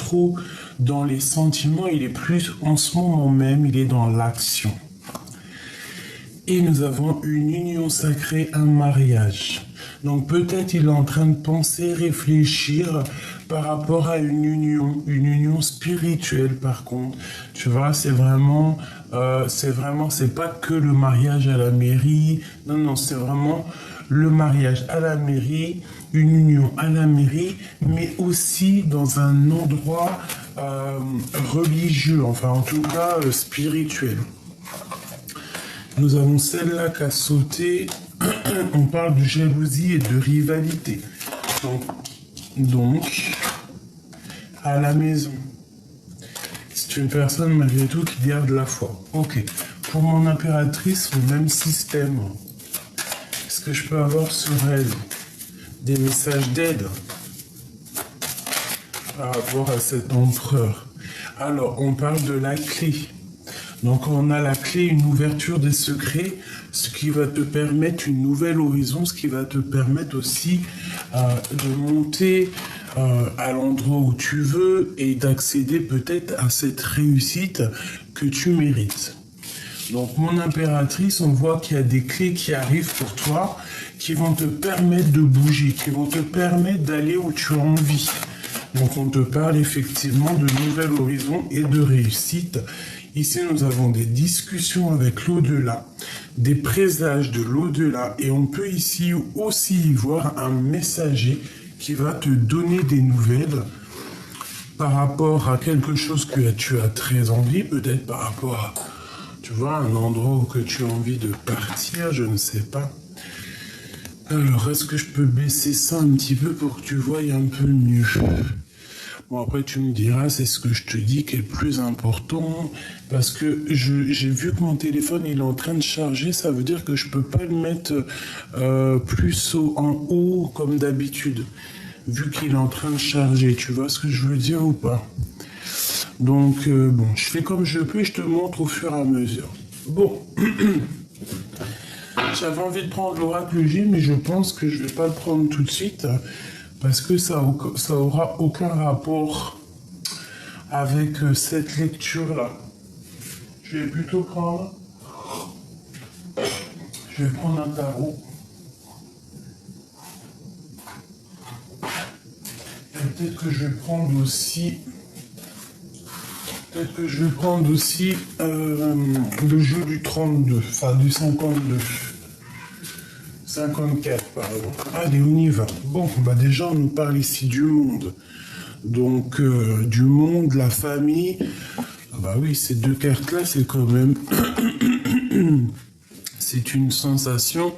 trop dans les sentiments, il est plus en ce moment même, il est dans l'action. Et nous avons une union sacrée, un mariage. Donc peut-être il est en train de penser, réfléchir par rapport à une union spirituelle par contre. Tu vois, c'est pas que le mariage à la mairie. Non, c'est vraiment le mariage à la mairie, une union à la mairie, mais aussi dans un endroit religieux, enfin en tout cas spirituel. Nous avons celle-là qui a sauté. On parle de jalousie et de rivalité. Donc, à la maison, c'est une personne malgré tout qui garde la foi. Ok. Pour mon impératrice, le même système. Est-ce que je peux avoir sur elle des messages d'aide par rapport à cet empereur? Alors, on parle de la clé. Donc on a la clé, une ouverture des secrets, ce qui va te permettre une nouvelle horizon, ce qui va te permettre aussi de monter à l'endroit où tu veux et d'accéder peut-être à cette réussite que tu mérites. Donc mon impératrice, on voit qu'il y a des clés qui arrivent pour toi, qui vont te permettre de bouger, qui vont te permettre d'aller où tu as envie. Donc on te parle effectivement de nouvel horizon et de réussite. Ici, nous avons des discussions avec l'au-delà, des présages de l'au-delà, et on peut ici aussi y voir un messager qui va te donner des nouvelles par rapport à quelque chose que tu as très envie, peut-être par rapport à, tu vois, un endroit où que tu as envie de partir, je ne sais pas. Alors, est-ce que je peux baisser ça un petit peu pour que tu voies un peu mieux? Bon, après, tu me diras, c'est ce que je te dis qui est le plus important, parce que j'ai vu que mon téléphone, il est en train de charger, ça veut dire que je peux pas le mettre plus en haut comme d'habitude, vu qu'il est en train de charger. Tu vois ce que je veux dire ou pas? Donc, bon, je fais comme je peux et je te montre au fur et à mesure. Bon, j'avais envie de prendre l'oracle J, mais je pense que je vais pas le prendre tout de suite, parce que ça aura aucun rapport avec cette lecture-là. Je vais plutôt prendre... Je vais prendre un tarot. Et peut-être que je vais prendre aussi... le jeu du 32, enfin du 52. 54, pardon. Allez, on y va. Bon, bah déjà, on nous parle ici du monde. Donc, du monde, la famille. Ah bah oui, ces deux cartes-là, c'est quand même... c'est une sensation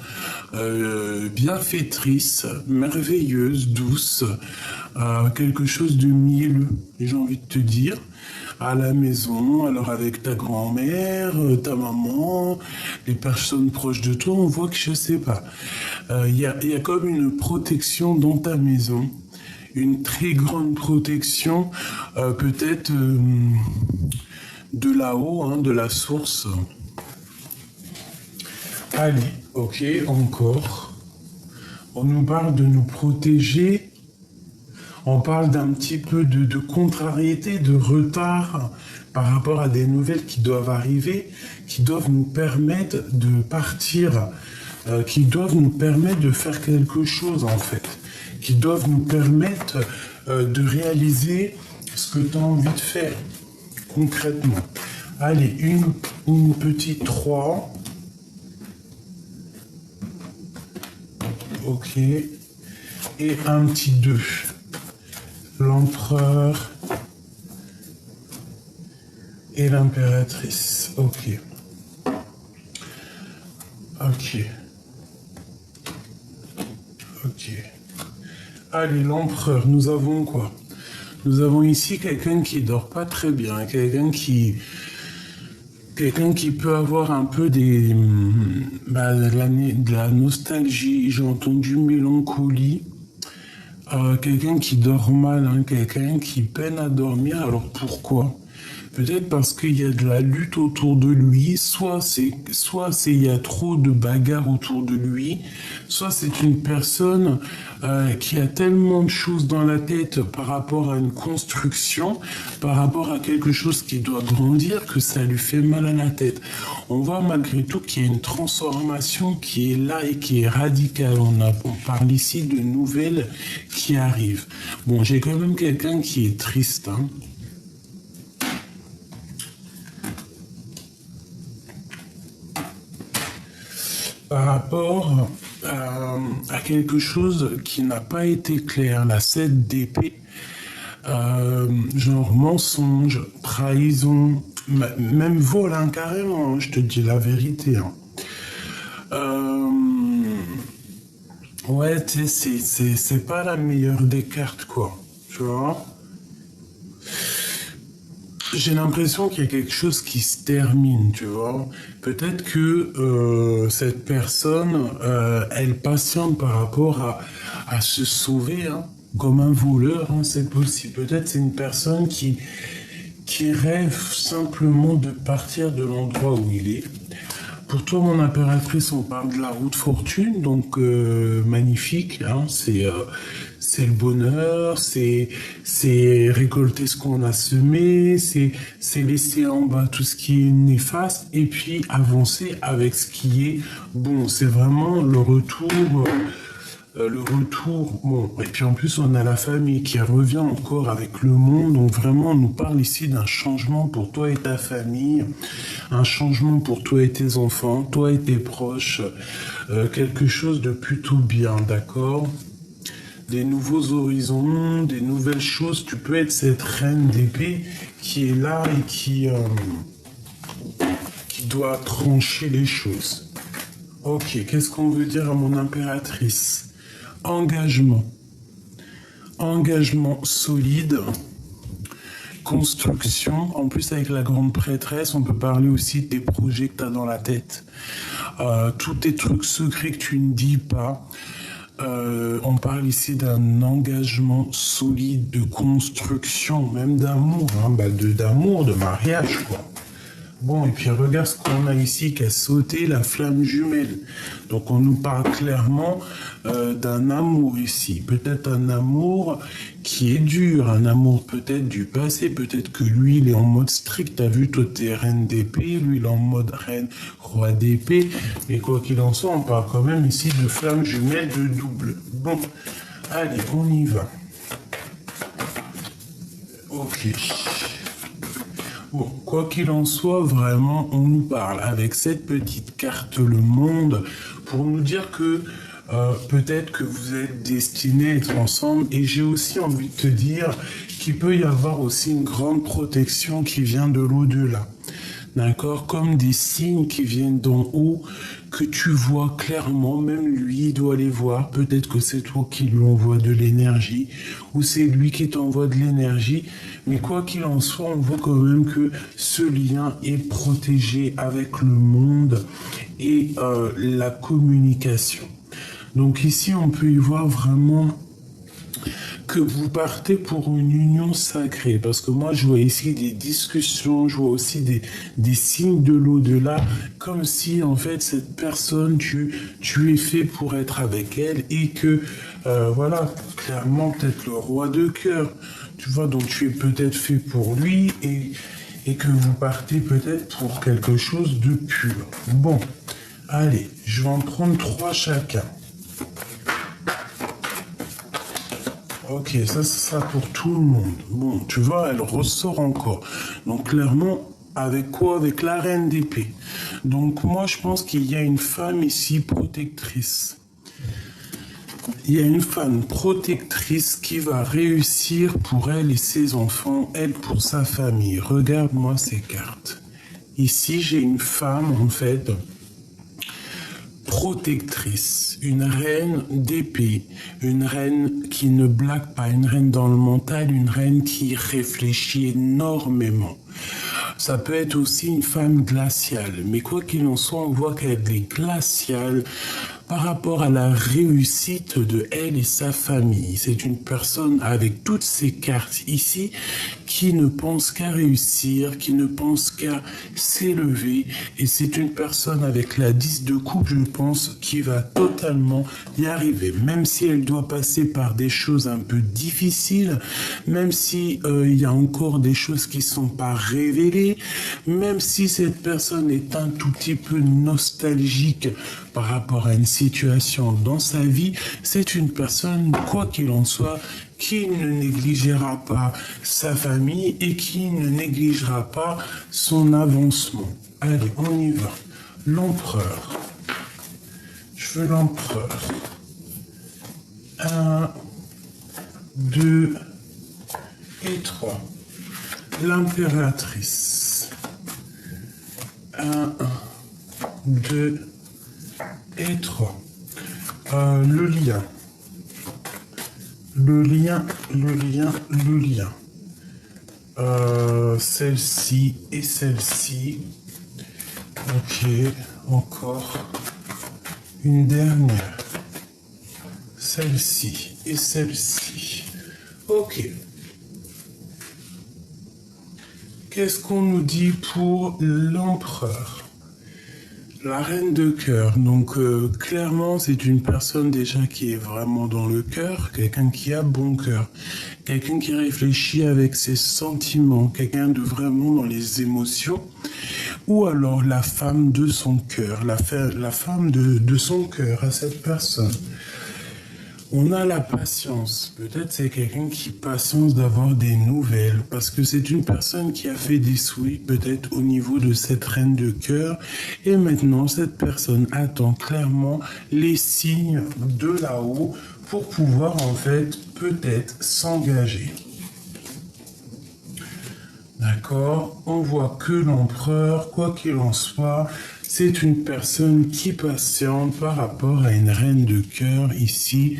bienfaitrice, merveilleuse, douce, quelque chose de mielleux, j'ai envie de te dire. À la maison, alors avec ta grand-mère, ta maman, les personnes proches de toi, on voit que je sais pas. Il y a comme une protection dans ta maison, une très grande protection, peut-être de là-haut, hein, de la source. Allez, ok, encore. On nous parle de nous protéger. On parle d'un petit peu de contrariété, de retard par rapport à des nouvelles qui doivent arriver, qui doivent nous permettre de partir, qui doivent nous permettre de faire quelque chose en fait, qui doivent nous permettre de réaliser ce que tu as envie de faire concrètement. Allez, une petite 3. Ok. Et un petit 2. L'empereur et l'impératrice. Ok. Allez, l'empereur, nous avons quoi? Nous avons ici quelqu'un qui dort pas très bien, quelqu'un qui peut avoir un peu de la nostalgie, j'ai entendu mélancolie. Quelqu'un qui dort mal, hein, quelqu'un qui peine à dormir. Alors pourquoi? Peut-être parce qu'il y a de la lutte autour de lui, il y a trop de bagarres autour de lui, soit c'est une personne qui a tellement de choses dans la tête par rapport à une construction, par rapport à quelque chose qui doit grandir, que ça lui fait mal à la tête. On voit malgré tout qu'il y a une transformation qui est là et qui est radicale. On parle ici de nouvelles qui arrivent. Bon, j'ai quand même quelqu'un qui est triste, hein. Par rapport à quelque chose qui n'a pas été clair, la 7 d'épée, genre mensonge, trahison, même vol, hein, carrément, hein, je te dis la vérité. Hein. Ouais, tu sais, c'est pas la meilleure des cartes, quoi. Tu vois? J'ai l'impression qu'il y a quelque chose qui se termine, tu vois. Peut-être que cette personne, elle patiente par rapport à se sauver, hein, comme un voleur, hein, c'est possible. Peut-être c'est une personne qui rêve simplement de partir de l'endroit où il est. Pour toi, mon impératrice, on parle de la route fortune, donc magnifique, hein, c'est le bonheur, c'est récolter ce qu'on a semé, c'est laisser en bas tout ce qui est néfaste et puis avancer avec ce qui est bon. C'est vraiment le retour. Bon, et puis en plus on a la famille qui revient encore avec le monde, donc vraiment on nous parle ici d'un changement pour toi et ta famille, un changement pour toi et tes enfants, toi et tes proches, quelque chose de plutôt bien, d'accord? Des nouveaux horizons, des nouvelles choses, tu peux être cette reine d'épée qui est là et qui doit trancher les choses. Ok, qu'est-ce qu'on veut dire à mon impératrice? Engagement. Engagement solide. Construction. En plus, avec la grande prêtresse, on peut parler aussi des projets que tu as dans la tête. Tous tes trucs secrets que tu ne dis pas. On parle ici d'un engagement solide, de construction, même d'amour, hein, d'amour, de mariage, quoi. Bon, et puis regarde ce qu'on a ici qui a sauté, la flamme jumelle. Donc on nous parle clairement d'un amour ici. Peut-être un amour qui est dur, un amour peut-être du passé, peut-être que lui il est en mode strict. T'as vu, toi t'es reine d'épée, lui il est en mode reine roi d'épée. Mais quoi qu'il en soit, on parle quand même ici de flamme jumelle de double. Bon, allez, on y va. Ok. Bon, quoi qu'il en soit, vraiment, on nous parle avec cette petite carte le monde pour nous dire que peut-être que vous êtes destinés à être ensemble. Et j'ai aussi envie de te dire qu'il peut y avoir aussi une grande protection qui vient de l'au-delà. D'accord? Comme des signes qui viennent d'en haut, que tu vois clairement, même lui, il doit les voir. Peut-être que c'est toi qui lui envoie de l'énergie, ou c'est lui qui t'envoie de l'énergie. Mais quoi qu'il en soit, on voit quand même que ce lien est protégé avec le monde et la communication. Donc ici, on peut y voir vraiment que vous partez pour une union sacrée. Parce que moi, je vois ici des discussions, je vois aussi des signes de l'au-delà, comme si, en fait, cette personne, tu es fait pour être avec elle et que, voilà, clairement, peut-être le roi de cœur, tu vois, donc tu es peut-être fait pour lui et que vous partez peut-être pour quelque chose de pur. Bon, allez, je vais en prendre 3 chacun. Ok, ça sera pour tout le monde. Bon, tu vois, elle ressort encore. Donc clairement, avec quoi? Avec la reine d'épée. Donc moi, je pense qu'il y a une femme ici protectrice. Il y a une femme protectrice qui va réussir pour elle et ses enfants, elle pour sa famille. Regarde-moi ces cartes. Ici, j'ai une femme, en fait, protectrice, une reine d'épée, une reine qui ne blague pas, une reine dans le mental, une reine qui réfléchit énormément. Ça peut être aussi une femme glaciale, mais quoi qu'il en soit, on voit qu'elle est glaciale par rapport à la réussite de elle et sa famille. C'est une personne avec toutes ces cartes ici qui ne pense qu'à réussir, qui ne pense qu'à s'élever. Et c'est une personne avec la 10 de coupe, je pense, qui va totalement y arriver. Même si elle doit passer par des choses un peu difficiles, même si il y a encore des choses qui sont pas révélées, même si cette personne est un tout petit peu nostalgique par rapport à une situation dans sa vie, c'est une personne, quoi qu'il en soit, qui ne négligera pas sa famille et qui ne négligera pas son avancement. Allez, on y va. L'empereur. Je veux l'empereur. 1, 2 et 3. L'impératrice. 1, 2 et 3. Le lien. Le lien. Celle-ci et celle-ci. Ok, encore une dernière. Celle-ci et celle-ci. Ok. Qu'est-ce qu'on nous dit pour l'empereur? La reine de cœur, donc clairement c'est une personne déjà qui est vraiment dans le cœur, quelqu'un qui a bon cœur, quelqu'un qui réfléchit avec ses sentiments, quelqu'un de vraiment dans les émotions, ou alors la femme de son cœur, la femme de son cœur à cette personne. On a la patience. Peut-être c'est quelqu'un qui patience d'avoir des nouvelles parce que c'est une personne qui a fait des souhaits peut-être au niveau de cette reine de cœur et maintenant cette personne attend clairement les signes de là-haut pour pouvoir en fait peut-être s'engager. D'accord? On voit que l'empereur, quoi qu'il en soit, c'est une personne qui patiente par rapport à une reine de cœur ici.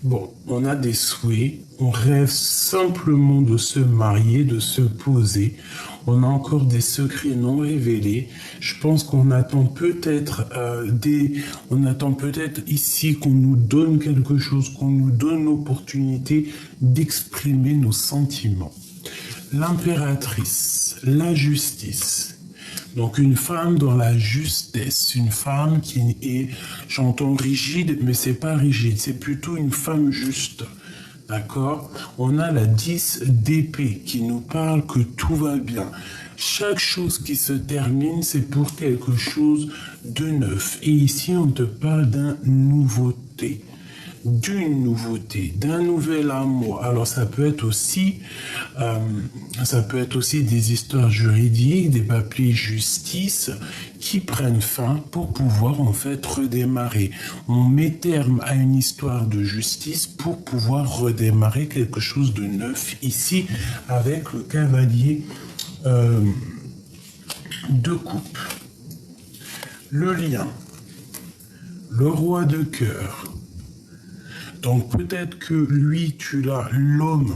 Bon, on a des souhaits, on rêve simplement de se marier, de se poser. On a encore des secrets non révélés. Je pense qu'on attend peut-être ici qu'on nous donne quelque chose, qu'on nous donne l'opportunité d'exprimer nos sentiments. L'impératrice, la justice. Donc une femme dans la justesse, une femme qui est, j'entends rigide, mais c'est pas rigide, c'est plutôt une femme juste. D'accord? On a la 10 d'épée qui nous parle que tout va bien. Chaque chose qui se termine, c'est pour quelque chose de neuf. Et ici, on te parle d'une nouveauté, d'un nouvel amour. Alors ça peut être aussi des histoires juridiques, des papiers justice qui prennent fin pour pouvoir en fait redémarrer. On met terme à une histoire de justice pour pouvoir redémarrer quelque chose de neuf ici avec le cavalier de coupe. Le lien, le roi de cœur. Donc peut-être que lui, tu l'as, l'homme,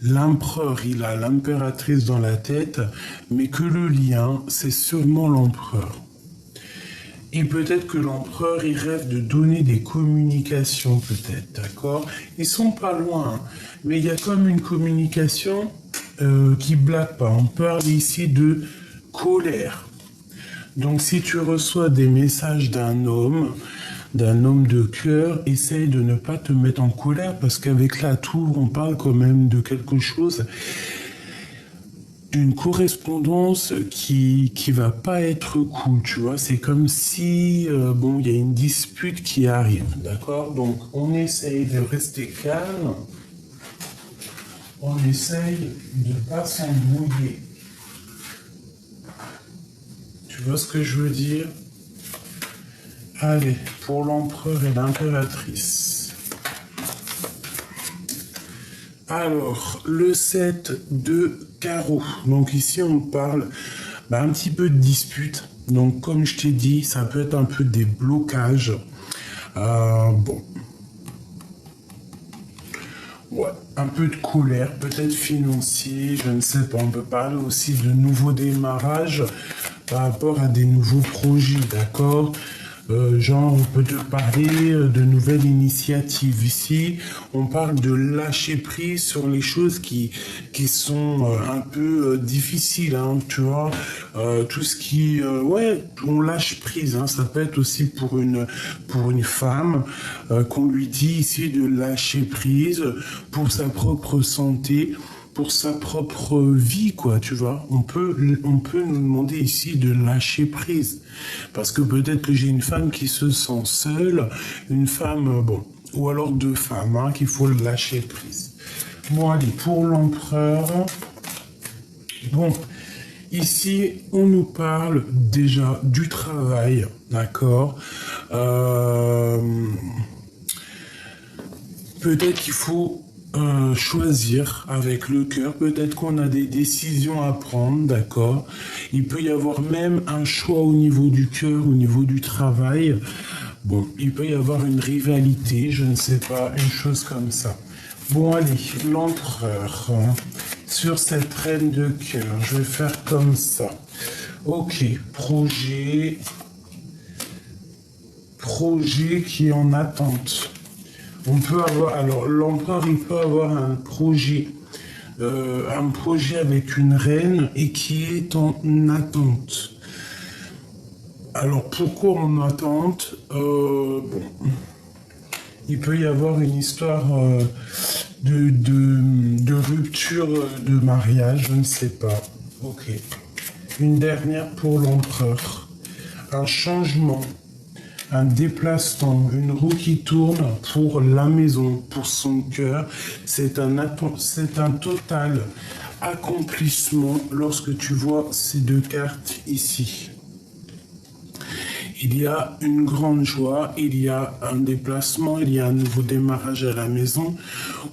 l'empereur, il a l'impératrice dans la tête, mais que le lien, c'est seulement l'empereur. Et peut-être que l'empereur, il rêve de donner des communications, peut-être, d'accord? Ils sont pas loin, mais il y a comme une communication qui blague pas. On parle ici de colère. Donc si tu reçois des messages d'un homme de cœur, essaye de ne pas te mettre en colère parce qu'avec la tour, on parle quand même de quelque chose, d'une correspondance qui va pas être cool, tu vois. C'est comme si, il y a une dispute qui arrive, d'accord? Donc, on essaye de rester calme, on essaye de pas s'embrouiller. Tu vois ce que je veux dire? Allez, pour l'empereur et l'impératrice. Alors, le 7 de carreau. Donc ici, on parle un petit peu de dispute. Donc, comme je t'ai dit, ça peut être un peu des blocages. Ouais, un peu de colère, peut-être financier, je ne sais pas. On peut parler aussi de nouveaux démarrages par rapport à des nouveaux projets, d'accord? Genre, on peut te parler de nouvelles initiatives. Ici, on parle de lâcher prise sur les choses qui sont un peu difficiles, hein, tu vois. Tout ce qui... ouais, on lâche prise. Hein, ça peut être aussi pour une femme qu'on lui dit ici de lâcher prise pour sa propre santé, pour sa propre vie, quoi, tu vois. On peut nous demander ici de lâcher prise. Parce que peut-être que j'ai une femme qui se sent seule, une femme, bon, ou alors deux femmes, hein, qu'il faut lâcher prise. Bon, allez, pour l'empereur, bon, ici, on nous parle déjà du travail, d'accord. Peut-être qu'il faut choisir avec le cœur, peut-être qu'on a des décisions à prendre, d'accord. Il peut y avoir même un choix au niveau du cœur, au niveau du travail. Bon, il peut y avoir une rivalité, je ne sais pas, une chose comme ça. Bon, allez, l'empereur, hein, sur cette reine de cœur, je vais faire comme ça. Ok, projet qui est en attente. On peut avoir, alors l'empereur, il peut avoir un projet avec une reine et qui est en attente. Alors pourquoi en attente? Bon, il peut y avoir une histoire de rupture de mariage, je ne sais pas. Ok. Une dernière pour l'empereur. Un changement. Un déplacement, une roue qui tourne pour la maison, pour son cœur. C'est un total accomplissement lorsque tu vois ces deux cartes ici. Il y a une grande joie, il y a un déplacement, il y a un nouveau démarrage à la maison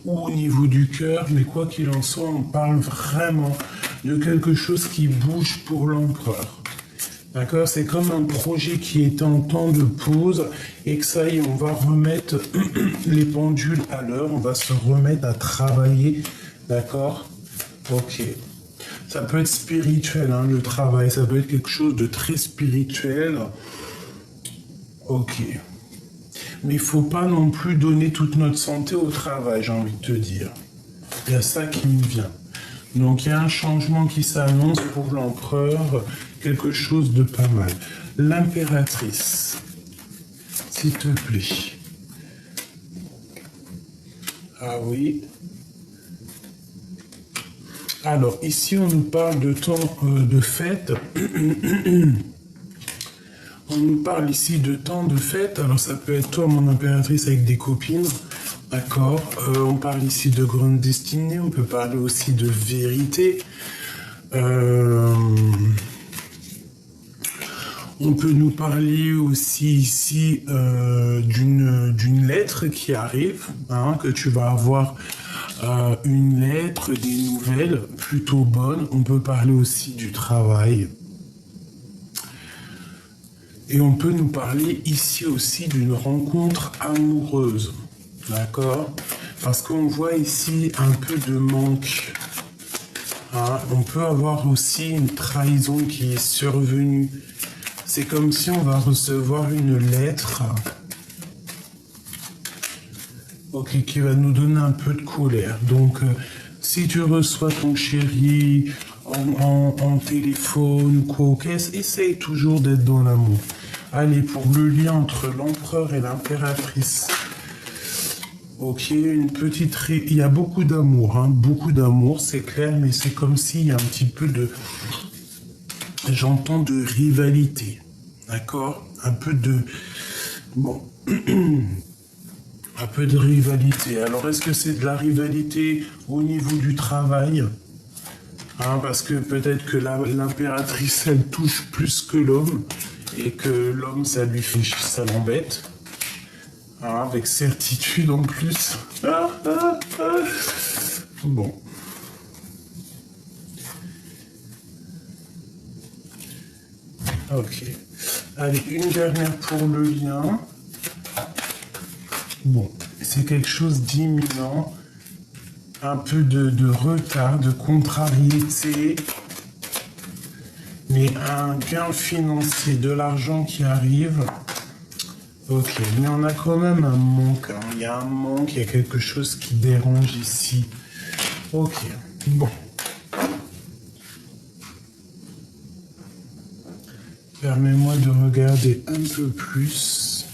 ou au niveau du cœur, mais quoi qu'il en soit, on parle vraiment de quelque chose qui bouge pour l'empereur. D'accord, c'est comme un projet qui est en temps de pause et que ça y est, on va remettre les pendules à l'heure, on va se remettre à travailler, d'accord? Ok. Ça peut être spirituel, hein, le travail, ça peut être quelque chose de très spirituel. Ok. Mais il ne faut pas non plus donner toute notre santé au travail, j'ai envie de te dire. Il y a ça qui me vient. Donc il y a un changement qui s'annonce pour l'empereur, quelque chose de pas mal. L'impératrice, s'il te plaît. Ah oui. Alors ici on nous parle de temps de fête. On nous parle ici de temps de fête. Alors ça peut être toi, mon impératrice, avec des copines. D'accord. On parle ici de grande destinée. On peut parler aussi de vérité. On peut nous parler aussi ici d'une lettre qui arrive, hein, que tu vas avoir une lettre, des nouvelles plutôt bonnes. On peut parler aussi du travail. Et on peut nous parler ici aussi d'une rencontre amoureuse. D'accord? Parce qu'on voit ici un peu de manque. Hein? On peut avoir aussi une trahison qui est survenue. C'est comme si on va recevoir une lettre, ok, qui va nous donner un peu de colère. Donc, si tu reçois ton chéri en téléphone ou quoi, ok, essaye toujours d'être dans l'amour. Allez, pour le lien entre l'empereur et l'impératrice. Ok, il y a beaucoup d'amour, hein, beaucoup d'amour, c'est clair, mais c'est comme s'il y a un petit peu de... J'entends de rivalité, d'accord? Un peu de... Bon... un peu de rivalité. Alors, est-ce que c'est de la rivalité au niveau du travail? Hein, parce que peut-être que l'impératrice, elle touche plus que l'homme, et que l'homme, ça l'embête. Hein, avec certitude en plus. Bon. Ok. Allez, une dernière pour le lien. Bon, c'est quelque chose d'imminent. Un peu de retard, de contrariété. Mais un gain financier, de l'argent qui arrive. Ok, mais on a quand même un manque, hein. Il y a un manque, il y a quelque chose qui dérange ici. Ok, bon. Permets-moi de regarder un peu plus.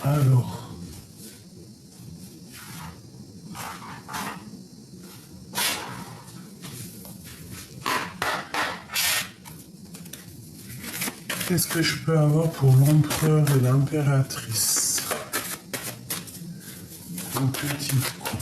Alors. Qu'est-ce que je peux avoir pour l'empereur et l'impératrice? Une petite coupe.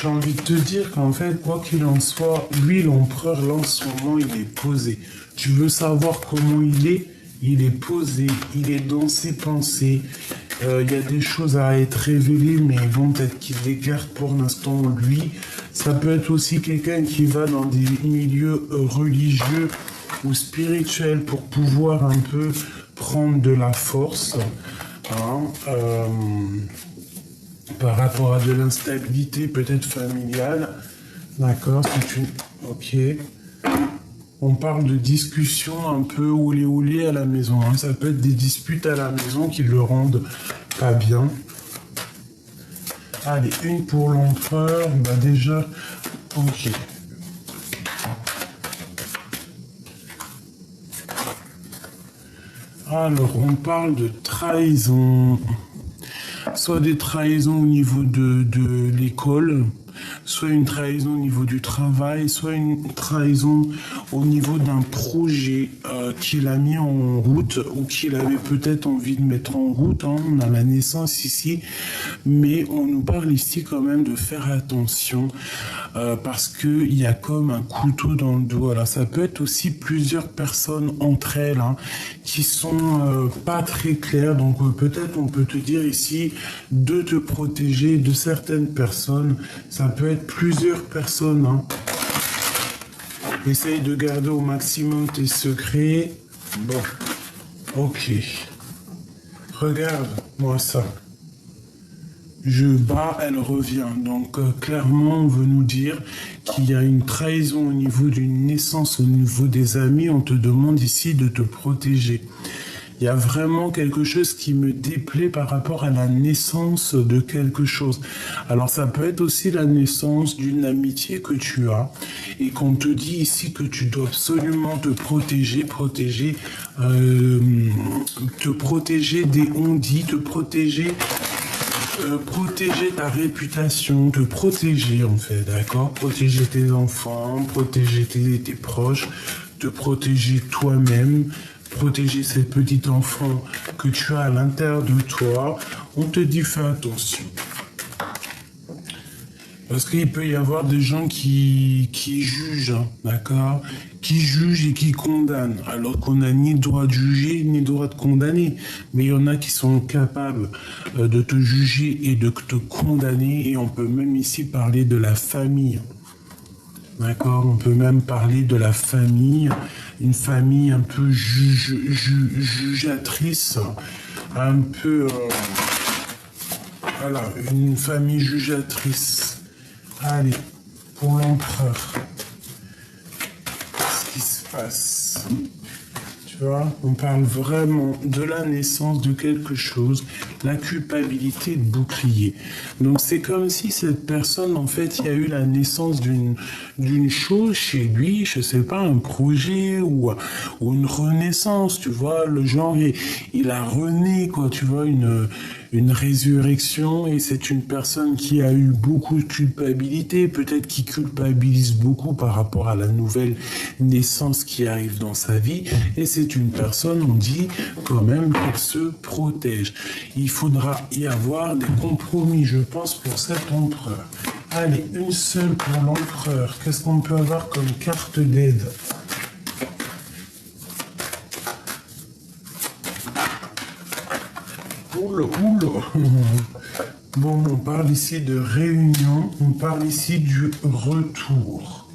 J'ai envie de te dire qu'en fait, quoi qu'il en soit, lui, l'empereur, là, en ce moment, il est posé. Tu veux savoir comment il est posé, il est dans ses pensées. Il y a des choses à être révélées, mais bon, peut-être qu'il les garde pour l'instant, lui. Ça peut être aussi quelqu'un qui va dans des milieux religieux ou spirituels pour pouvoir un peu prendre de la force. Hein, par rapport à de l'instabilité peut-être familiale. D'accord, c'est une... Ok. On parle de discussions un peu oulé à la maison. Hein. Ça peut être des disputes à la maison qui le rendent pas bien. Allez, une pour l'empereur. Bah déjà, ok. Alors, on parle de trahison. Soit des trahisons au niveau de l'école, soit une trahison au niveau du travail, soit une trahison au niveau d'un projet qu'il a mis en route ou qu'il avait peut-être envie de mettre en route. Hein. On a la naissance ici, mais on nous parle ici quand même de faire attention parce qu'il y a comme un couteau dans le dos. Alors ça peut être aussi plusieurs personnes entre elles hein, qui sont pas très claires. Donc peut-être on peut te dire ici de te protéger de certaines personnes. Ça peut être plusieurs personnes. Hein. Essaye de garder au maximum tes secrets. Bon, ok. Regarde-moi ça. Je bats, elle revient. Donc clairement, on veut nous dire qu'il y a une trahison au niveau d'une naissance, au niveau des amis. On te demande ici de te protéger. Il y a vraiment quelque chose qui me déplaît par rapport à la naissance de quelque chose. Alors ça peut être aussi la naissance d'une amitié que tu as et qu'on te dit ici que tu dois absolument te protéger, te protéger des on-dit, te protéger... protéger ta réputation, te protéger en fait, d'accord? Protéger tes enfants, protéger tes proches, te protéger toi-même, protéger ces petits enfants que tu as à l'intérieur de toi. On te dit fais attention. Parce qu'il peut y avoir des gens qui jugent, hein, d'accord? Qui jugent et qui condamnent, alors qu'on n'a ni droit de juger, ni droit de condamner. Mais il y en a qui sont capables de te juger et de te condamner, et on peut même ici parler de la famille. D'accord? On peut même parler de la famille, une famille un peu jugeatrice, un peu... voilà, une famille jugeatrice. Allez, pour l'empereur, qu'est-ce qui se passe? Tu vois, on parle vraiment de la naissance de quelque chose, la culpabilité de bouclier. Donc c'est comme si cette personne, en fait, il y a eu la naissance d'une chose chez lui, je sais pas, un projet ou une renaissance, tu vois, le genre, il a rené, quoi, tu vois, une résurrection, et c'est une personne qui a eu beaucoup de culpabilité, peut-être qui culpabilise beaucoup par rapport à la nouvelle naissance qui arrive dans sa vie, et c'est une personne, on dit quand même qu'elle se protège. Il faudra y avoir des compromis, je pense, pour cet empereur. Allez, une seule pour l'empereur. Qu'est-ce qu'on peut avoir comme carte d'aide ? Oula. Bon, on parle ici de réunion, on parle ici du retour.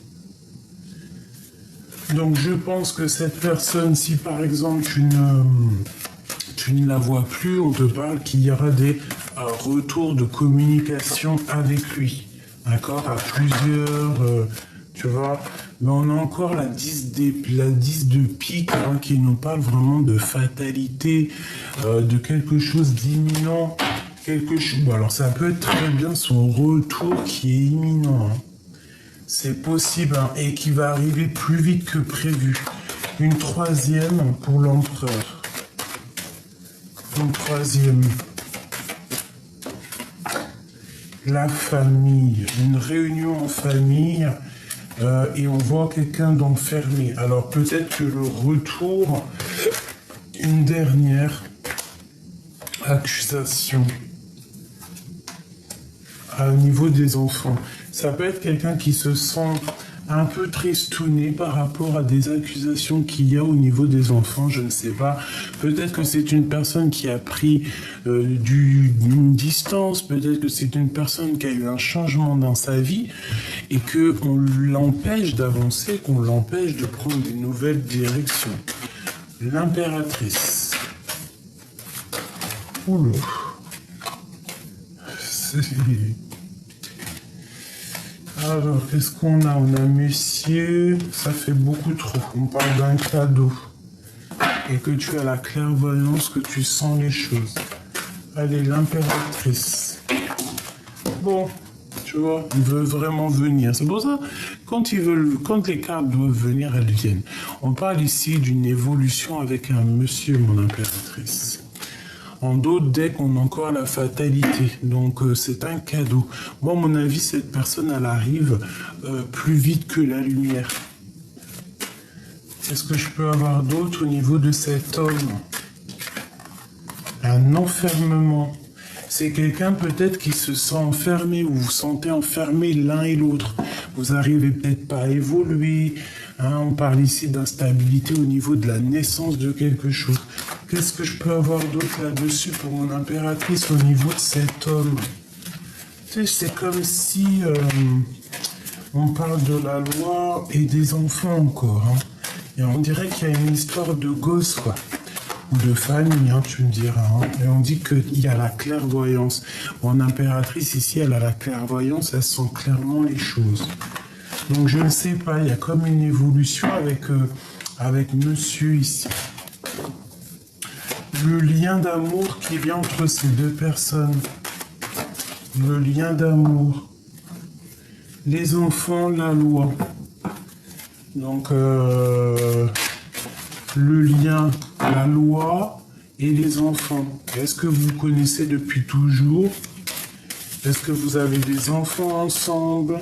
Donc je pense que cette personne, si par exemple tu ne la vois plus, on te parle qu'il y aura des un retour de communication avec lui. D'accord? À plusieurs, tu vois. Mais on a encore la 10 de pique hein, qui nous parle vraiment de fatalité, de quelque chose d'imminent. Bon, alors ça peut être très bien son retour qui est imminent. Hein. C'est possible hein, et qui va arriver plus vite que prévu. Une troisième pour l'empereur. Une troisième. La famille. Une réunion en famille. Et on voit quelqu'un d'enfermé. Alors peut-être que le retour, une dernière accusation au niveau des enfants. Ça peut être quelqu'un qui se sent un peu tristouné par rapport à des accusations qu'il y a au niveau des enfants, je ne sais pas. Peut-être que c'est une personne qui a pris une distance, peut-être que c'est une personne qui a eu un changement dans sa vie et qu'on l'empêche d'avancer, qu'on l'empêche de prendre des nouvelles directions. L'impératrice. Oula. Alors, qu'est-ce qu'on a? On a monsieur, ça fait beaucoup trop. On parle d'un cadeau. Et que tu as la clairvoyance, que tu sens les choses. Allez, l'impératrice. Bon, tu vois, il veut vraiment venir. C'est pour ça, quand les cartes doivent venir, elles viennent. On parle ici d'une évolution avec un monsieur, mon impératrice. En d'autres decks, on a encore la fatalité. Donc, c'est un cadeau. Moi, à mon avis, cette personne, elle arrive plus vite que la lumière. Qu'est-ce que je peux avoir d'autre au niveau de cet homme? Un enfermement. C'est quelqu'un peut-être qui se sent enfermé, ou vous vous sentez enfermé l'un et l'autre. Vous n'arrivez peut-être pas à évoluer. Hein, on parle ici d'instabilité au niveau de la naissance de quelque chose. Qu'est-ce que je peux avoir d'autre là-dessus pour mon impératrice au niveau de cet homme? Tu sais, c'est comme si on parle de la loi et des enfants encore. Hein. Et on dirait qu'il y a une histoire de gosse, quoi. Ou de famille, hein, tu me diras. Hein. Et on dit qu'il y a la clairvoyance. Mon impératrice, ici, elle a la clairvoyance, elle sent clairement les choses. Donc, je ne sais pas, il y a comme une évolution avec monsieur ici. Le lien d'amour qui vient entre ces deux personnes. Le lien d'amour. Les enfants, la loi. Donc, le lien, la loi et les enfants. Est-ce que vous connaissez depuis toujours? Est-ce que vous avez des enfants ensemble?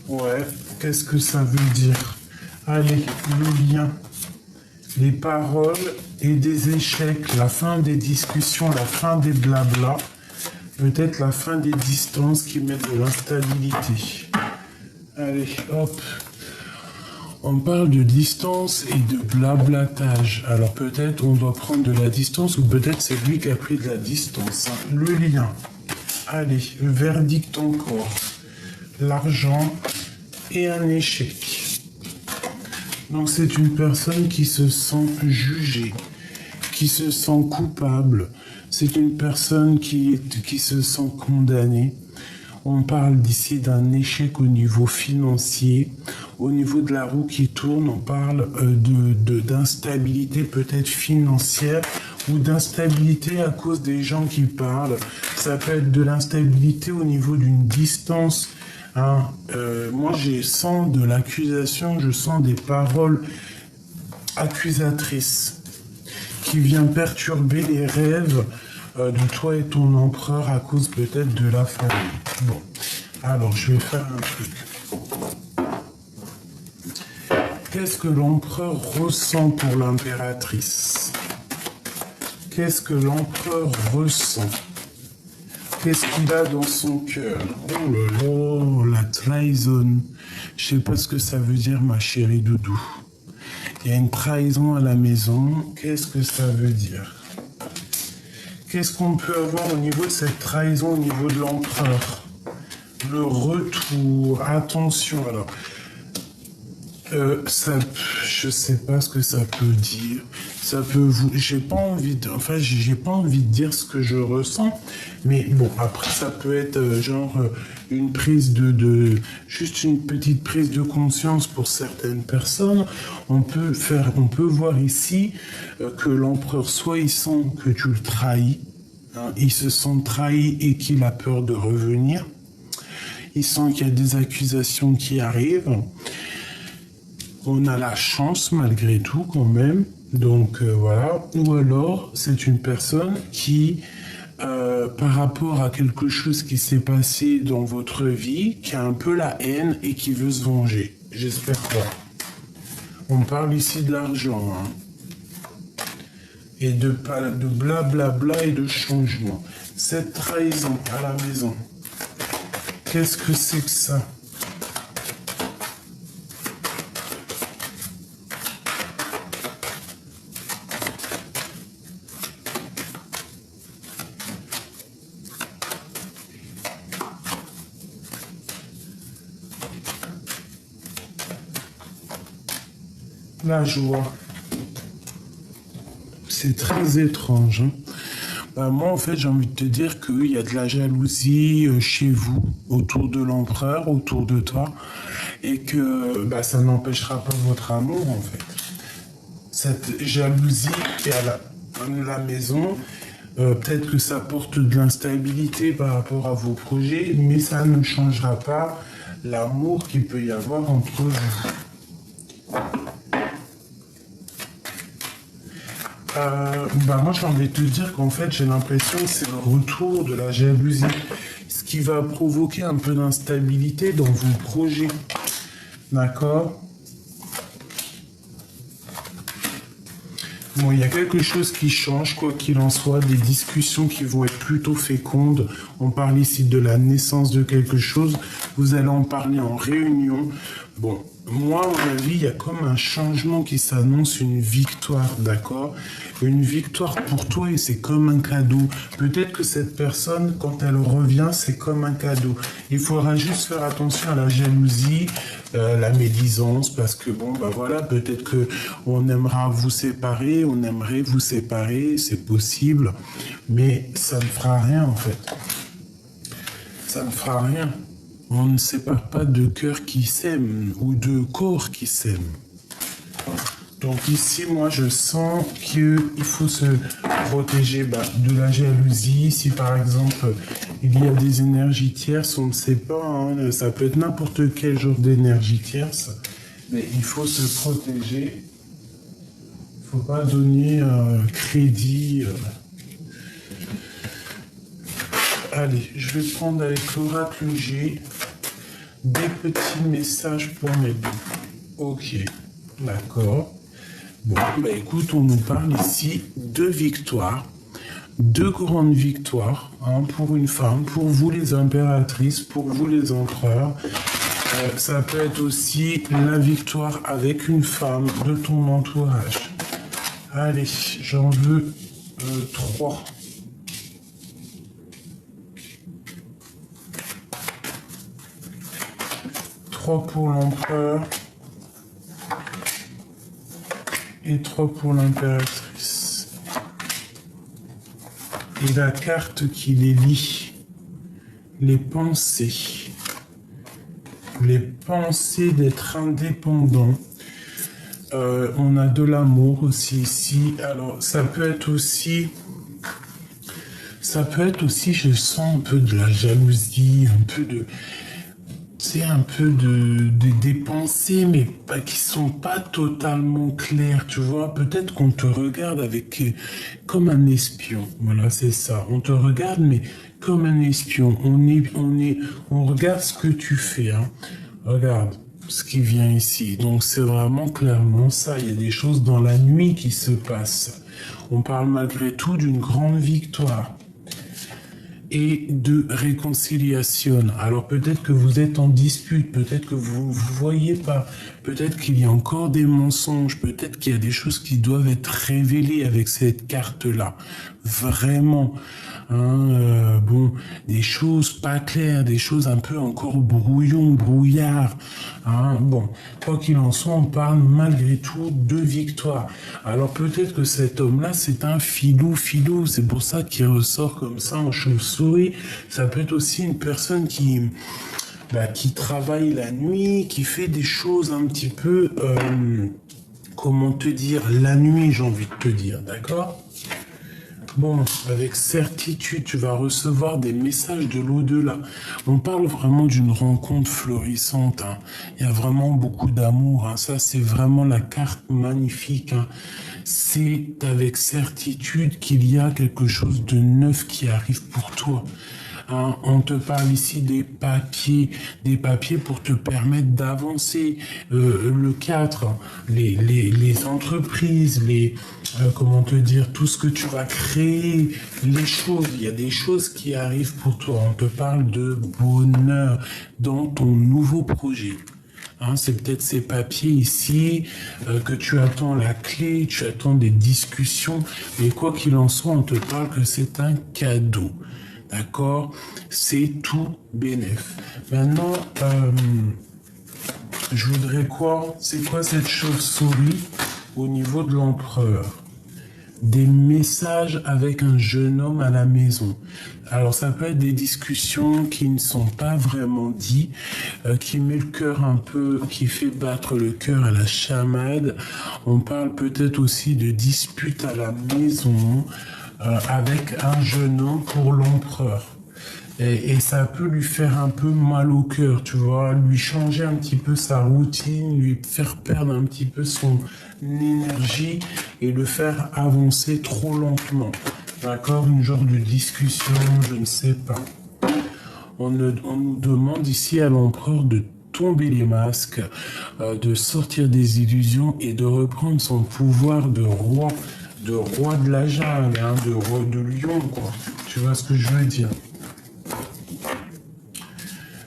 Ouais, qu'est-ce que ça veut dire? Allez, le lien. Les paroles et des échecs, la fin des discussions, la fin des blablas, peut-être la fin des distances qui mettent de l'instabilité. Allez, hop. On parle de distance et de blablatage. Alors peut-être on doit prendre de la distance ou peut-être c'est lui qui a pris de la distance. Hein. Le lien. Allez, le verdict encore. L'argent et un échec. Donc c'est une personne qui se sent jugée, qui se sent coupable. C'est une personne qui se sent condamnée. On parle d'ici d'un échec au niveau financier. Au niveau de la roue qui tourne, on parle d'instabilité peut-être financière ou d'instabilité à cause des gens qui parlent. Ça peut être de l'instabilité au niveau d'une distance. Hein, moi, je sens de l'accusation, je sens des paroles accusatrices qui viennent perturber les rêves de toi et ton empereur à cause peut-être de la famille. Bon, alors je vais faire un truc. Qu'est-ce que l'empereur ressent pour l'impératrice? Qu'est-ce que l'empereur ressent? Qu'est-ce qu'il a dans son cœur? Oh là là, la trahison. Je sais pas ce que ça veut dire, ma chérie doudou. Il y a une trahison à la maison. Qu'est-ce que ça veut dire? Qu'est-ce qu'on peut avoir au niveau de cette trahison, au niveau de l'empereur? Le retour. Attention, alors. Je sais pas ce que ça peut dire. ça peut vous... J'ai pas envie de... Enfin, j'ai pas envie de dire ce que je ressens, mais bon, après, ça peut être une prise juste une petite prise de conscience pour certaines personnes. On peut voir ici que l'empereur, soit il sent que tu le trahis, hein, il se sent trahi et qu'il a peur de revenir. Il sent qu'il y a des accusations qui arrivent. On a la chance malgré tout quand même. Donc voilà. Ou alors c'est une personne qui, par rapport à quelque chose qui s'est passé dans votre vie, qui a un peu la haine et qui veut se venger. J'espère pas. On parle ici de l'argent, hein. Et de blablabla et de changement. Cette trahison à la maison. Qu'est-ce que c'est que ça? La joie. C'est très étrange, hein. Bah, moi, en fait, j'ai envie de te dire qu'il y a de la jalousie chez vous, autour de l'empereur, autour de toi, et que bah, ça n'empêchera pas votre amour, en fait. Cette jalousie qui est à la maison, peut-être que ça porte de l'instabilité par rapport à vos projets, mais ça ne changera pas l'amour qu'il peut y avoir entre vous. Bah moi j'ai envie de te dire qu'en fait j'ai l'impression que c'est le retour de la jalousie, ce qui va provoquer un peu d'instabilité dans vos projets, d'accord? Bon, il y a quelque chose qui change, quoi qu'il en soit, des discussions qui vont être plutôt fécondes. On parle ici de la naissance de quelque chose, vous allez en parler en réunion. Bon, moi, à mon avis, il y a comme un changement qui s'annonce, une victoire, d'accord? Une victoire pour toi et c'est comme un cadeau. Peut-être que cette personne, quand elle revient, c'est comme un cadeau. Il faudra juste faire attention à la jalousie, la médisance, parce que bon, bah voilà, peut-être que on aimerait vous séparer, c'est possible, mais ça ne fera rien en fait. Ça ne fera rien. On ne sépare pas de cœur qui s'aiment ou de corps qui s'aiment. Donc ici, moi, je sens qu'il faut se protéger de la jalousie. Si par exemple, il y a des énergies tierces, on ne sait pas, hein, ça peut être n'importe quel genre d'énergie tierce, mais il faut se protéger. Il ne faut pas donner crédit. Allez, je vais prendre avec l'oracle G des petits messages pour mes deux. Ok, d'accord. Bon, bah écoute, on nous parle ici de victoires, de grandes victoires, hein, pour une femme, pour vous les impératrices, pour vous les empereurs. Ça peut être aussi la victoire avec une femme de ton entourage. Allez, j'en veux 3. Pour l'empereur et 3 pour l'impératrice. Et la carte qui les lie, les pensées d'être indépendant. On a de l'amour aussi ici. Alors ça peut être aussi, je sens un peu de la jalousie, un peu de... C'est un peu des pensées, mais pas, qui sont pas totalement claires, tu vois. Peut-être qu'on te regarde comme un espion. Voilà, c'est ça. On te regarde, mais comme un espion. On regarde ce que tu fais, hein. Regarde ce qui vient ici. Donc c'est vraiment clairement ça. Il y a des choses dans la nuit qui se passent. On parle malgré tout d'une grande victoire et de réconciliation. Alors peut-être que vous êtes en dispute, peut-être que vous ne vous voyez pas, Peut-être qu'il y a encore des mensonges, peut-être qu'il y a des choses qui doivent être révélées avec cette carte-là. Vraiment. Bon, des choses pas claires, des choses un peu encore brouillon, brouillard. Bon, quoi qu'il en soit, on parle malgré tout de victoire. Alors peut-être que cet homme-là, c'est un filou, c'est pour ça qu'il ressort comme ça en chauve-souris. Ça peut être aussi une personne qui travaille la nuit, qui fait des choses un petit peu, comment te dire, la nuit, j'ai envie de te dire, d'accord ? Bon, avec certitude, tu vas recevoir des messages de l'au-delà. On parle vraiment d'une rencontre florissante. Il y a vraiment beaucoup d'amour. Ça, c'est vraiment la carte magnifique. C'est avec certitude qu'il y a quelque chose de neuf qui arrive pour toi. On te parle ici des papiers pour te permettre d'avancer. Le 4, les entreprises, comment te dire, tout ce que tu vas créer, les choses, il y a des choses qui arrivent pour toi. On te parle de bonheur dans ton nouveau projet. C'est peut-être ces papiers ici que tu attends la clé, tu attends des discussions, mais quoi qu'il en soit, on te parle que c'est un cadeau. D'accord? C'est tout bénef. Maintenant, je voudrais quoi? C'est quoi cette chauve-souris au niveau de l'empereur? Des messages avec un jeune homme à la maison. Alors ça peut être des discussions qui ne sont pas vraiment dites, qui met le cœur un peu, qui fait battre le cœur à la chamade. On parle peut-être aussi de disputes à la maison avec un jeune homme pour l'empereur. Et ça peut lui faire un peu mal au cœur, tu vois, lui changer un petit peu sa routine, lui faire perdre un petit peu son énergie et le faire avancer trop lentement. D'accord? Une genre de discussion, je ne sais pas. On nous demande ici à l'empereur de tomber les masques, de sortir des illusions et de reprendre son pouvoir de roi de la jungle, de roi de lion, quoi. Tu vois ce que je veux dire?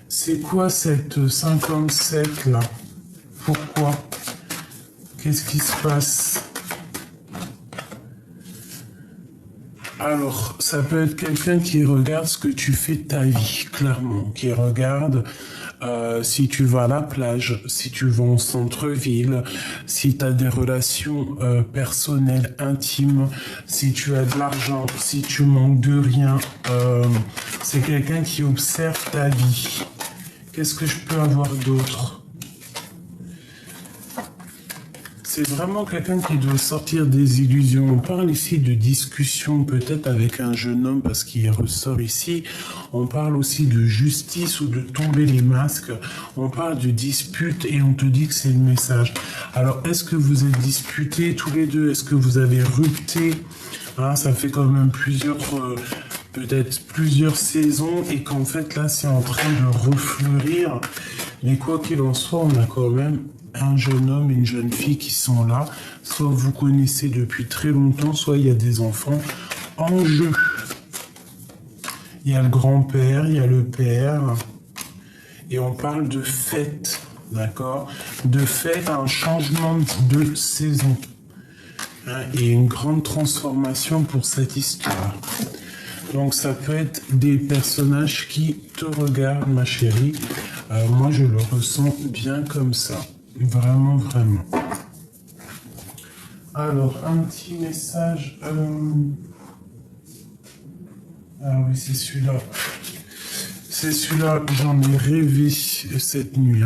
C'est quoi cette 57 là? Pourquoi? Qu'est-ce qui se passe? Alors, ça peut être quelqu'un qui regarde ce que tu fais de ta vie, clairement. Qui regarde si tu vas à la plage, si tu vas au centre-ville, si tu as des relations personnelles, intimes, si tu as de l'argent, si tu manques de rien. C'est quelqu'un qui observe ta vie. Qu'est-ce que je peux avoir d'autre? C'est vraiment quelqu'un qui doit sortir des illusions. On parle ici de discussion peut-être avec un jeune homme parce qu'il ressort ici. On parle aussi de justice ou de tomber les masques. On parle de dispute et on te dit que c'est le message. Alors, est-ce que vous êtes disputés tous les deux? Est-ce que vous avez rupté? Ça fait quand même peut-être plusieurs saisons et qu'en fait là c'est en train de refleurir. Mais quoi qu'il en soit, on a quand même un jeune homme et une jeune fille qui sont là. Soit vous connaissez depuis très longtemps, soit il y a des enfants en jeu. Il y a le grand-père, il y a le père. Et on parle de fête, d'accord? De fête, un changement de saison. Et une grande transformation pour cette histoire. Donc ça peut être des personnages qui te regardent, ma chérie. Moi, je le ressens bien comme ça. Vraiment, vraiment. Alors, un petit message. Ah oui, c'est celui-là. C'est celui-là que j'en ai rêvé cette nuit.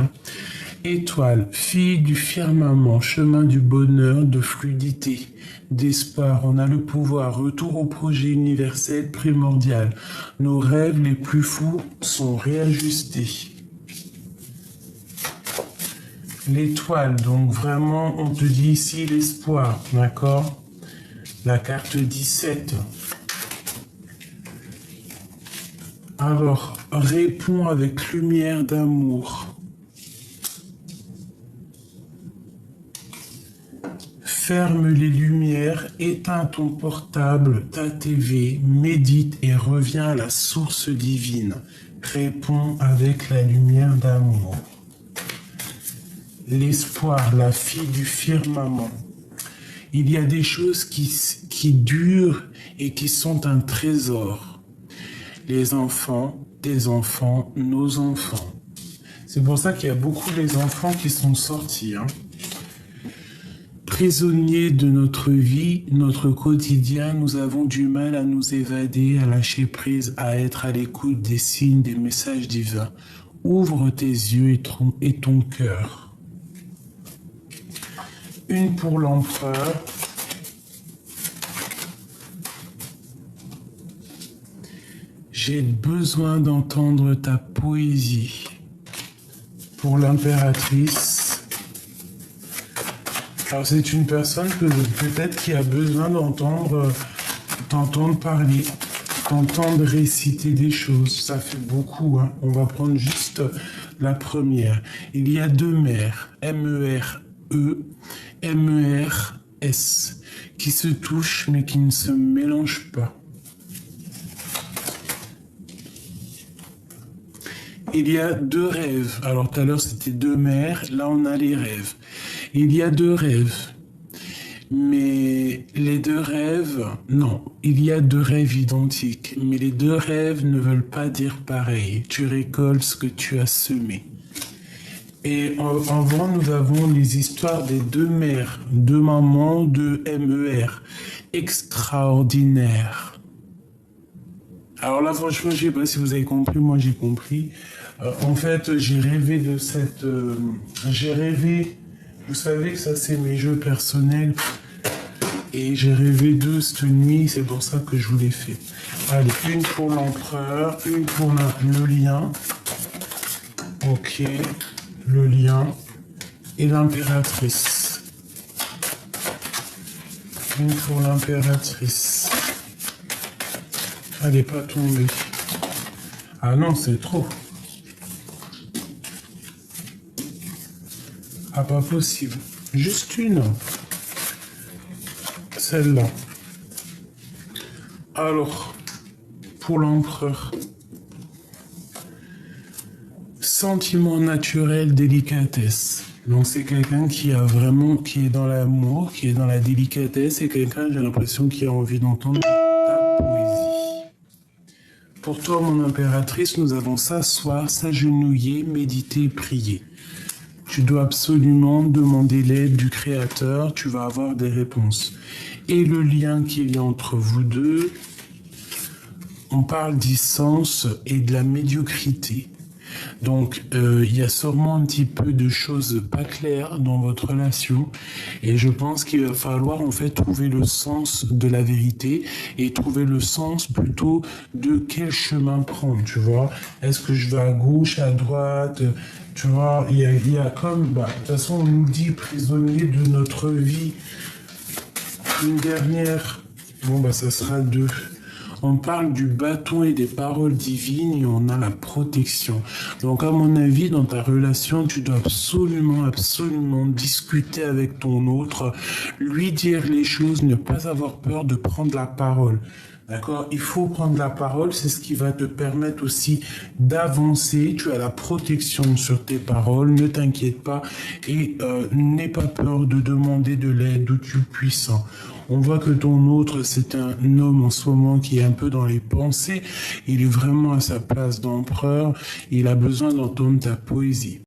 Étoile, fille du firmament, chemin du bonheur, de fluidité, d'espoir. On a le pouvoir, retour au projet universel primordial. Nos rêves les plus fous sont réajustés. L'étoile, donc vraiment, on te dit ici l'espoir, d'accord? La carte 17. Alors, réponds avec lumière d'amour. Ferme les lumières, éteins ton portable, ta TV, médite et reviens à la source divine. Réponds avec la lumière d'amour. l'espoir, la fille du firmament. Il y a des choses qui durent et qui sont un trésor. Les enfants, tes enfants, nos enfants. C'est pour ça qu'il y a beaucoup les enfants qui sont sortis. Prisonniers de notre vie, notre quotidien, nous avons du mal à nous évader, à lâcher prise, à être à l'écoute des signes, des messages divins. Ouvre tes yeux et ton cœur. Une pour l'empereur. J'ai besoin d'entendre ta poésie. Pour l'impératrice. Alors c'est une personne peut-être qui a besoin t'entendre parler, t'entendre réciter des choses. Ça fait beaucoup. On va prendre juste la première. Il y a deux mères, M-E-R-E, M-E-R-S, qui se touchent mais qui ne se mélangent pas. Il y a deux rêves. Alors tout à l'heure c'était deux mères, là on a les rêves. Il y a deux rêves. Mais les deux rêves, non, il y a deux rêves identiques. Mais les deux rêves ne veulent pas dire pareil. Tu récoltes ce que tu as semé. Et avant, nous avons les histoires des deux mères, deux mamans, deux MER. Extraordinaire. Alors là, franchement, je sais pas si vous avez compris, moi j'ai compris. En fait, j'ai rêvé de cette... vous savez que ça c'est mes jeux personnels. Et j'ai rêvé d'eux cette nuit, c'est pour ça que je vous l'ai fait. Allez, une pour l'empereur, une pour le lien. Ok, le lien. Et l'impératrice. Une pour l'impératrice. Elle n'est pas tombée. Ah non, c'est trop. Ah, pas possible. Juste une. Celle-là. Alors, pour l'empereur. Sentiment naturel, délicatesse. Donc c'est quelqu'un qui est dans l'amour, qui est dans la délicatesse, et quelqu'un, j'ai l'impression, qui a envie d'entendre ta poésie. Pour toi, mon impératrice, nous avons s'asseoir, s'agenouiller, méditer, prier. Tu dois absolument demander l'aide du Créateur, tu vas avoir des réponses. Et le lien qu'il y a entre vous deux, on parle d'essence et de la médiocrité. Donc, il y a sûrement un petit peu de choses pas claires dans votre relation. Et je pense qu'il va falloir, en fait, trouver le sens de la vérité et trouver le sens plutôt de quel chemin prendre, tu vois. Est-ce que je vais à gauche, à droite? Tu vois, il y a comme... de toute façon, on nous dit prisonnier de notre vie. Une dernière... Bon, ça sera deux. On parle du bâton et des paroles divines et on a la protection. Donc, à mon avis, dans ta relation, tu dois absolument, absolument discuter avec ton autre, lui dire les choses, ne pas avoir peur de prendre la parole. D'accord? Il faut prendre la parole, c'est ce qui va te permettre aussi d'avancer. Tu as la protection sur tes paroles, ne t'inquiète pas et n'aie pas peur de demander de l'aide d'où tu es puissant. On voit que ton autre, c'est un homme en ce moment qui est un peu dans les pensées. Il est vraiment à sa place d'empereur. Il a besoin d'entendre ta poésie.